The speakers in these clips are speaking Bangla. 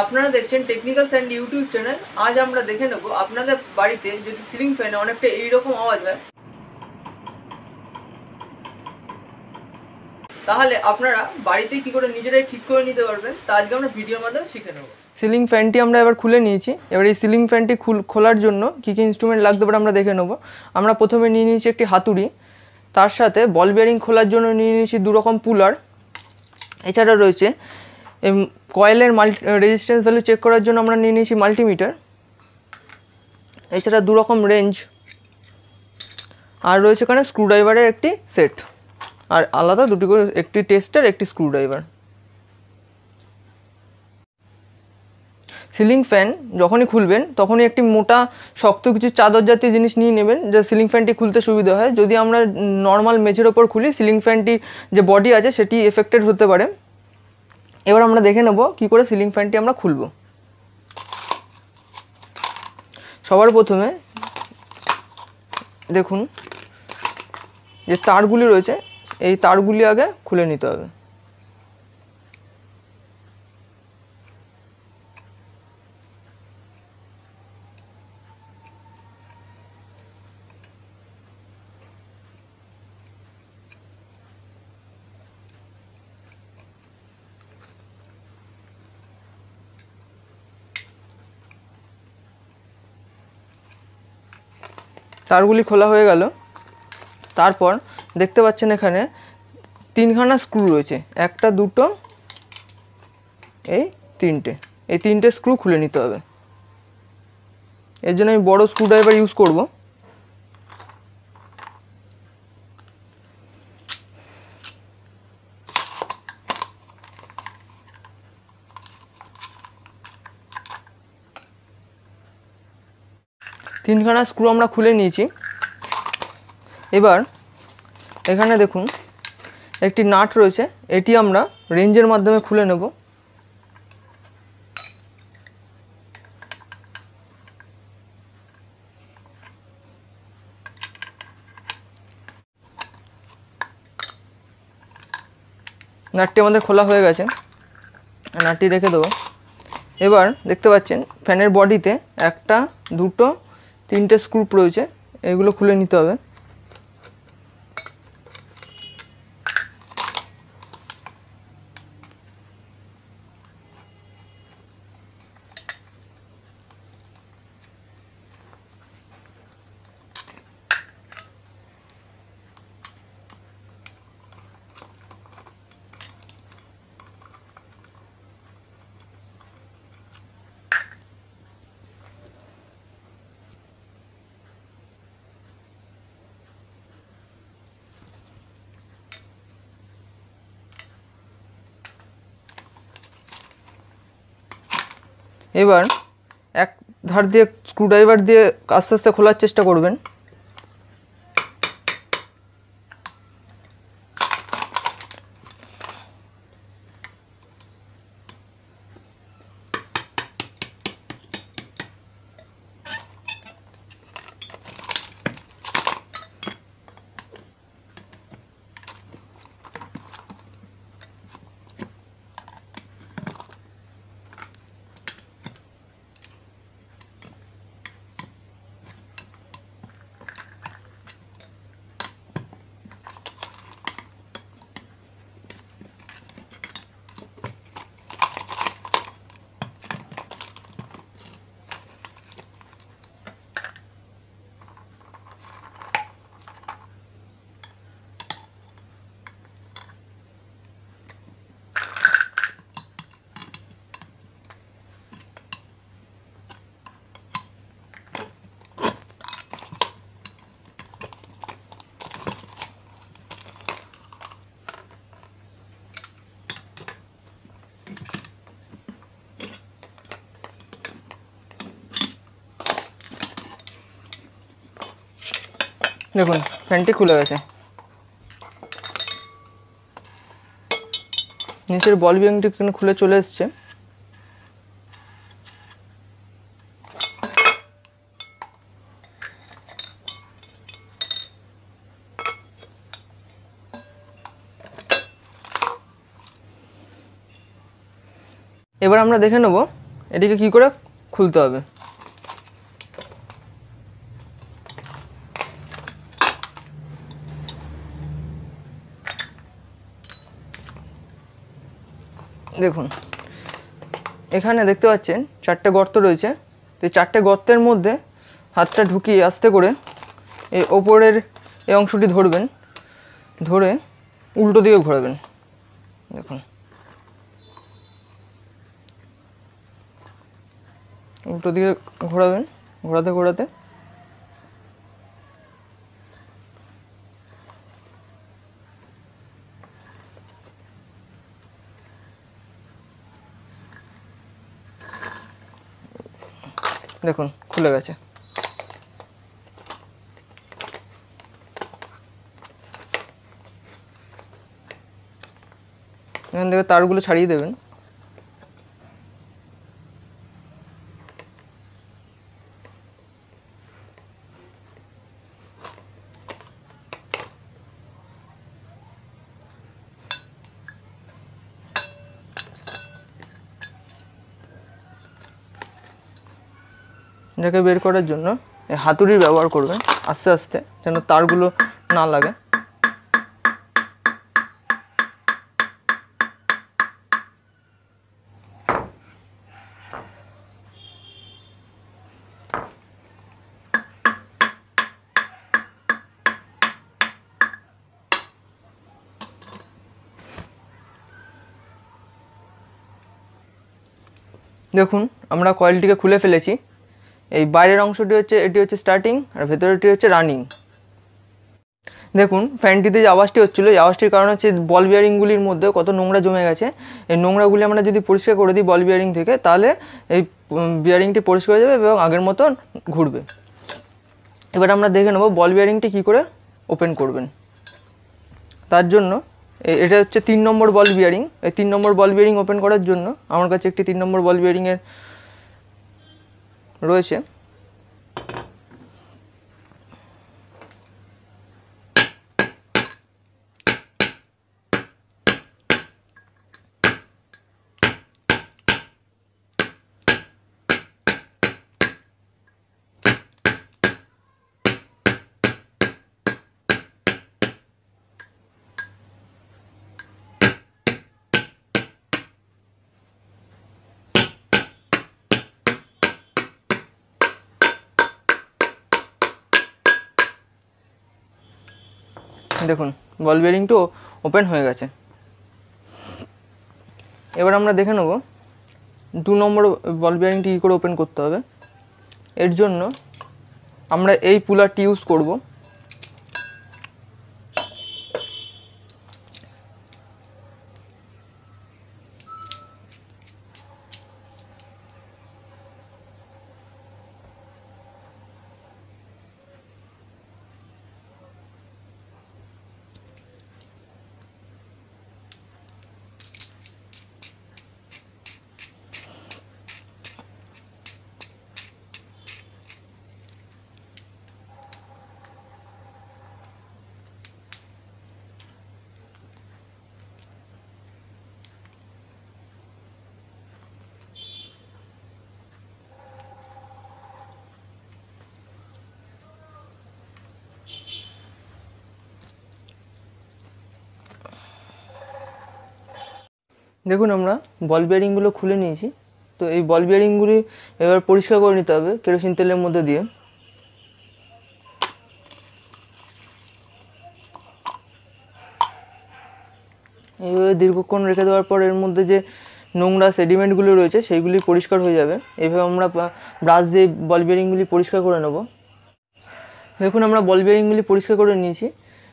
আপনারা দেখছেন টেকনিক্যাল স্যান্ডি ইউটিউব চ্যানেল। আজ আমরা দেখে নেব আপনাদের বাড়িতে যদি সিলিং ফ্যানে অনেকটা এইরকম আওয়াজ হয় তাহলে আপনারা বাড়িতে কি করে নিজেরাই ঠিক করে নিতে পারবেন তা আজকে আমরা ভিডিওর মাধ্যমে শিখে নেব। সিলিং ফ্যানটি আমরা এবার খুলে নিয়েছি। এবার এই সিলিং ফ্যানটি খোলার জন্য কী কী ইনস্ট্রুমেন্ট লাগতে পারে আমরা দেখে নেব। আমরা প্রথমে নিয়ে নিয়েছি একটি হাতুড়ি, তার সাথে বল বেয়ারিং খোলার জন্য নিয়ে নিয়েছি 2 রকম পুলার। এছাড়া রয়েছে কয়েলের রেজিস্ট্যান্স ভ্যালু চেক করার জন্য আমরা নিয়ে নিয়েছি মাল্টিমিটার। এছাড়া 2 রকম রেঞ্জ, আর রয়েছে এখানে স্ক্রুড্রাইভারের একটি সেট, আর আলাদা দুটি করে, একটি টেস্টার একটি স্ক্রুড্রাইভার। সিলিং ফ্যান যখনই খুলবেন তখনই একটি মোটা শক্ত কিছু চাদর জাতীয় জিনিস নিয়ে নেবেন, যা সিলিং ফ্যানটি খুলতে সুবিধা হয়। যদি আমরা নর্মাল মেঝের ওপর খুলি সিলিং ফ্যানটি যে বডি আছে সেটি এফেক্টেড হতে পারে। এবার আমরা দেখে নেব কী করে সিলিং ফ্যানটি আমরা খুলব। সবার প্রথমে দেখুন যে তারগুলি রয়েছে, এই তারগুলি আগে খুলে নিতে হবে। তারগুলি খোলা হয়ে গেল। তারপর দেখতে পাচ্ছেন এখানে 3খানা স্ক্রু রয়েছে, 1টা 2টো এই 3টে, এই 3টে স্ক্রু খুলে নিতে হবে। এর জন্য আমি বড় স্ক্রুড্রাইভার ইউজ করব। তিনখানা স্ক্রু আমরা খুলে নিয়েছি। এবার এখানে দেখুন একটি নাট রয়েছে, এটি আমরা রেঞ্জের মাধ্যমে খুলে নেব। নাটটি আমাদের খোলা হয়ে গেছে, নাটটি রেখে দেবো। এবার দেখতে পাচ্ছেন ফ্যানের বডিতে 1টা 2টো 3টে স্ক্রু রয়েছে, এগুলো খুলে নিতে হবে। এবার এক ধার দিয়ে স্ক্রুড্রাইভার দিয়ে আস্তে আস্তে খোলার চেষ্টা করবেন। দেখুন ফ্যানটি খুলে গেছে, নিচের বল বেয়ারিংটি খুলে চলে এসছে। এবার আমরা দেখে নেব এটিকে কি করে খুলতে হবে। দেখুন এখানে দেখতে পাচ্ছেন 4টে গর্ত রয়েছে। তো এই 4টে গর্তের মধ্যে হাতটা ঢুকিয়ে আস্তে করে এই ওপরের এই অংশটি ধরবেন, ধরে উল্টো দিকে ঘোরাবেন। দেখুন উল্টো দিকে ঘোরাবেন, ঘোরাতে ঘোরাতে দেখুন খুলে গেছে। এখান থেকে তারগুলো ছাড়িয়ে দেবেন। এটাকে বের করার জন্য এই হাতুড়ির ব্যবহার করবেন আস্তে আস্তে, যেন তারগুলো না লাগে। দেখুন আমরা কয়েলটিকে খুলে ফেলেছি। এই বাইরের অংশটি হচ্ছে, এটি হচ্ছে স্টার্টিং, আর ভেতরেরটি হচ্ছে রানিং। দেখুন ফ্যানটিতে যে আওয়াজটি হচ্ছিলো, এই আওয়াজটির কারণ হচ্ছে বল বিয়ারিংগুলির মধ্যে কত নোংরা জমে গেছে। এই নোংরাগুলি আমরা যদি পরিষ্কার করে দিই বল বিয়ারিং থেকে, তাহলে এই বিয়ারিংটি পরিষ্কার হয়ে যাবে এবং আগের মতন ঘুরবে। এবার আমরা দেখে নেব বল বিয়ারিংটি কী করে ওপেন করবেন। তার জন্য এটা হচ্ছে 3 নম্বর বল বিয়ারিং। এই 3 নম্বর বল বিয়ারিং ওপেন করার জন্য আমার কাছে একটি 3 নম্বর বল বিয়ারিংয়ের রয়েছে। দেখুন বল বিয়ারিংটি ওপেন হয়ে গেছে। এবার আমরা দেখে নেব 2 নম্বর বল বিয়ারিংটি কী করে ওপেন করতে হবে। এর জন্য আমরা এই পুলারটি ইউজ করব। দেখুন আমরা বল বিয়ারিংগুলো খুলে নিয়েছি। তো এই বল বিয়ারিংগুলি এবার পরিষ্কার করে নিতে হবে কেরোসিন তেলের মধ্যে দিয়ে। এইভাবে দীর্ঘক্ষণ রেখে দেওয়ার পর এর মধ্যে যে নোংরা সেডিমেন্টগুলো রয়েছে সেইগুলি পরিষ্কার হয়ে যাবে। এইভাবে আমরা ব্রাশ দিয়ে বল বিয়ারিংগুলি পরিষ্কার করে নেব। দেখুন আমরা বল বিয়ারিংগুলি পরিষ্কার করে নিয়েছি।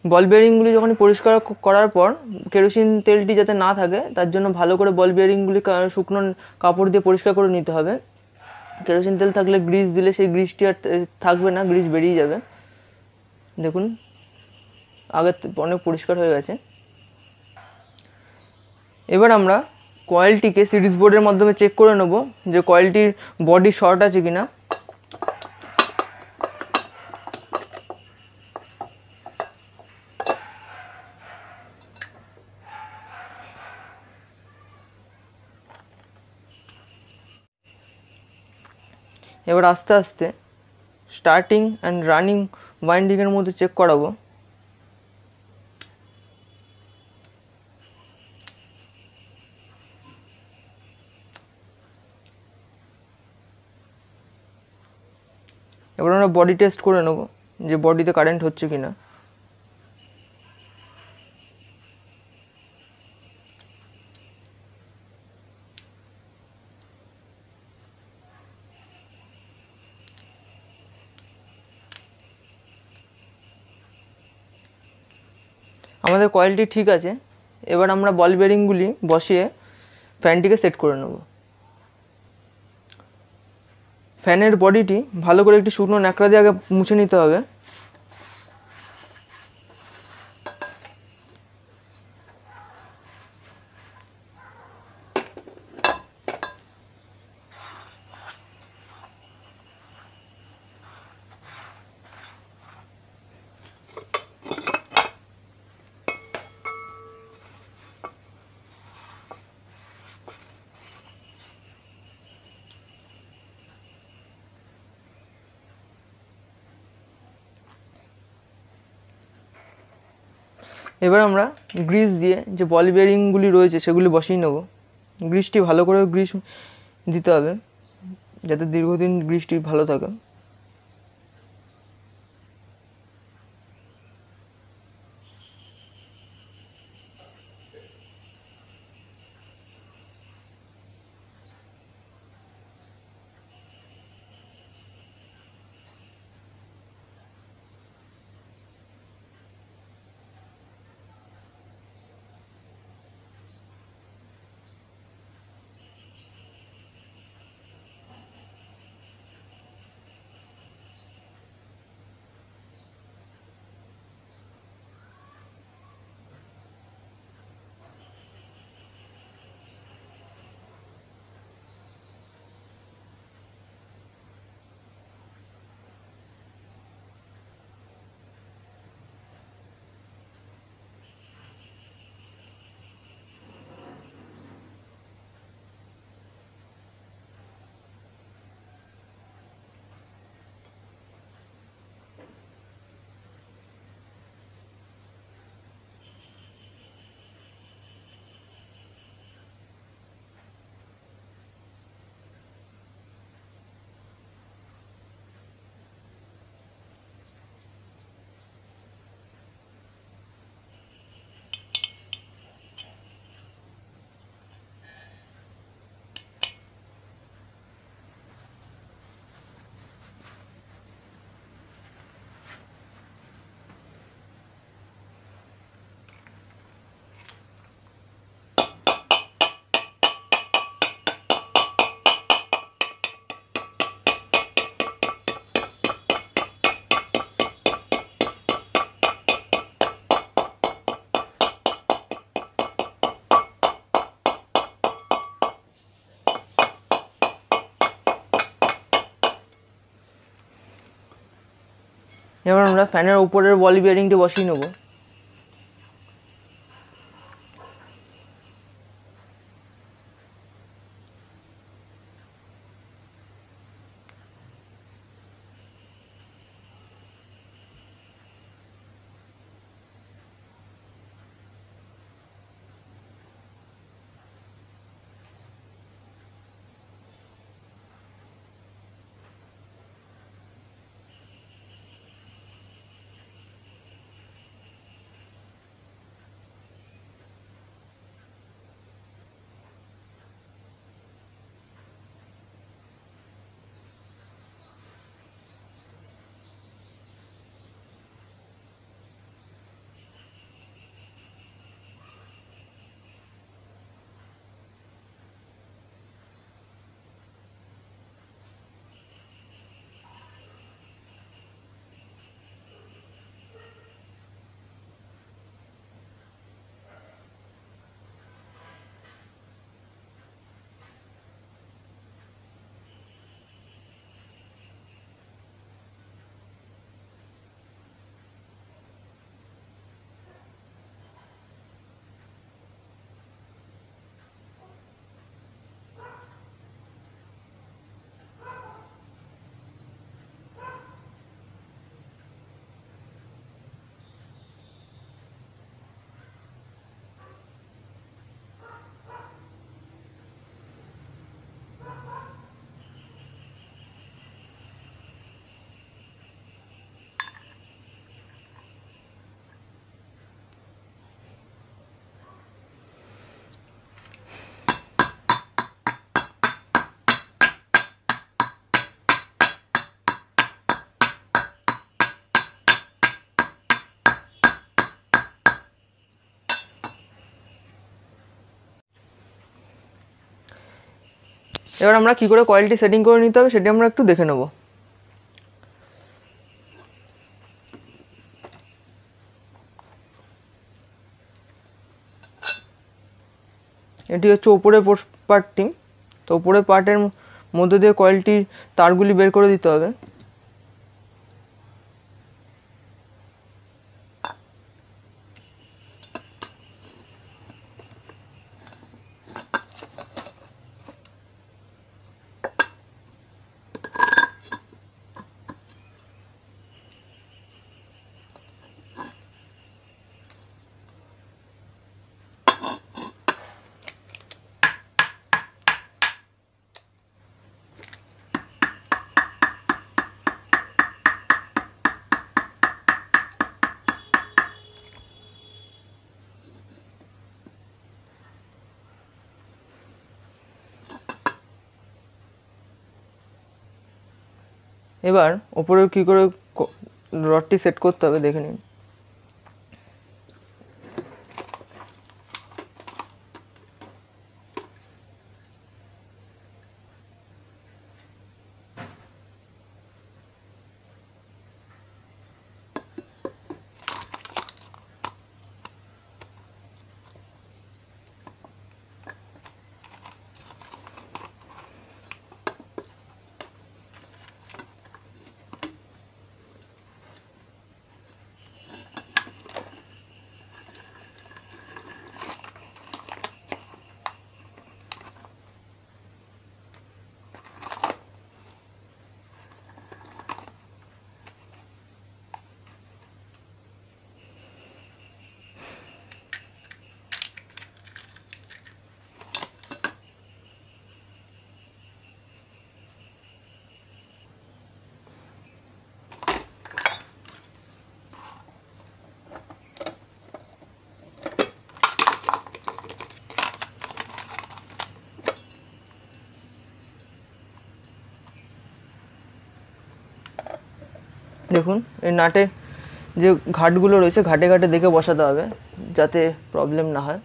বল বিয়ারিংগুলি যখন পরিষ্কার করার পর কেরোসিন তেলটি যাতে না থাকে তার জন্য ভালো করে বল বিয়ারিংগুলি শুকনো কাপড় দিয়ে পরিষ্কার করে নিতে হবে। কেরোসিন তেল থাকলে গ্রিস দিলে সেই গ্রিসটি আর থাকবে না, গ্রিস বেরিয়ে যাবে। দেখুন আগে অনেক পরিষ্কার হয়ে গেছে। এবার আমরা কয়েলটিকে সিরিজ বোর্ডের মাধ্যমে চেক করে নেব যে কয়েলটির বডি শর্ট আছে কিনা। এবার আস্তে আস্তে স্টার্টিং অ্যান্ড রানিং ওয়াইন্ডিংয়ের মধ্যে চেক করাবো। এবার আমরা বডি টেস্ট করে নেব যে বডিতে কারেন্ট হচ্ছে কি না। আমাদের কয়েলটি ঠিক আছে। এবার আমরা বল বেরিংগুলি বসিয়ে ফ্যানটিকে সেট করে নেব। ফ্যানের বডিটি ভালো করে একটি শুকনো ন্যাকড়া দিয়ে আগে মুছে নিতে হবে। এবার আমরা গ্রিস দিয়ে যে বল বেয়ারিংগুলি রয়েছে সেগুলি বসিয়ে নেব। গ্রিসটি ভালো করে গ্রিস দিতে হবে যাতে দীর্ঘদিন গ্রিসটি ভালো থাকে। এবার আমরা ফ্যানের উপরের বল বিয়ারিংটি বসিয়ে নেব। এবার আমরা কী করে কয়েলটি সেটিং করে নিতে হবে সেটি আমরা একটু দেখে নেব। এটি হচ্ছে ওপরের পার্টটি। তো ওপরের পার্টের মধ্যে দিয়ে কয়েলটির তারগুলি বের করে দিতে হবে। এবার ওপরে কী করে রডটি সেট করতে হবে দেখে নিন। দেখুন এই নাটে যে ঘাটগুলো রয়েছে ঘাটে ঘাটে দেখে বসাতে হবে যাতে প্রবলেম না হয়।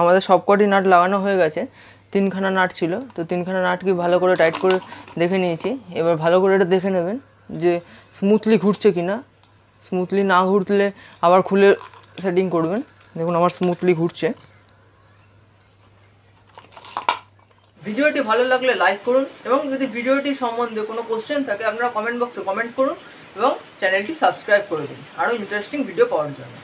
আমাদের সবকটি নাট লাগানো হয়ে গেছে। 3খানা নাট ছিল, তো 3খানা নাটকে ভালো করে টাইট করে দেখে নিয়েছি। এবার ভালো করে এটা দেখে নেবেন যে স্মুথলি ঘুরছে কিনা। স্মুথলি না ঘুরলে আবার খুলে সেটিং করবেন। দেখুন আমার স্মুথলি ঘুরছে। ভিডিওটি ভালো লাগলে লাইক করুন এবং যদি ভিডিওটি সম্বন্ধে কোনো কোশ্চেন থাকে আপনারা কমেন্ট বক্সে কমেন্ট করুন এবং চ্যানেলটি সাবস্ক্রাইব করে দিন আরও ইন্টারেস্টিং ভিডিও পাওয়ার জন্য।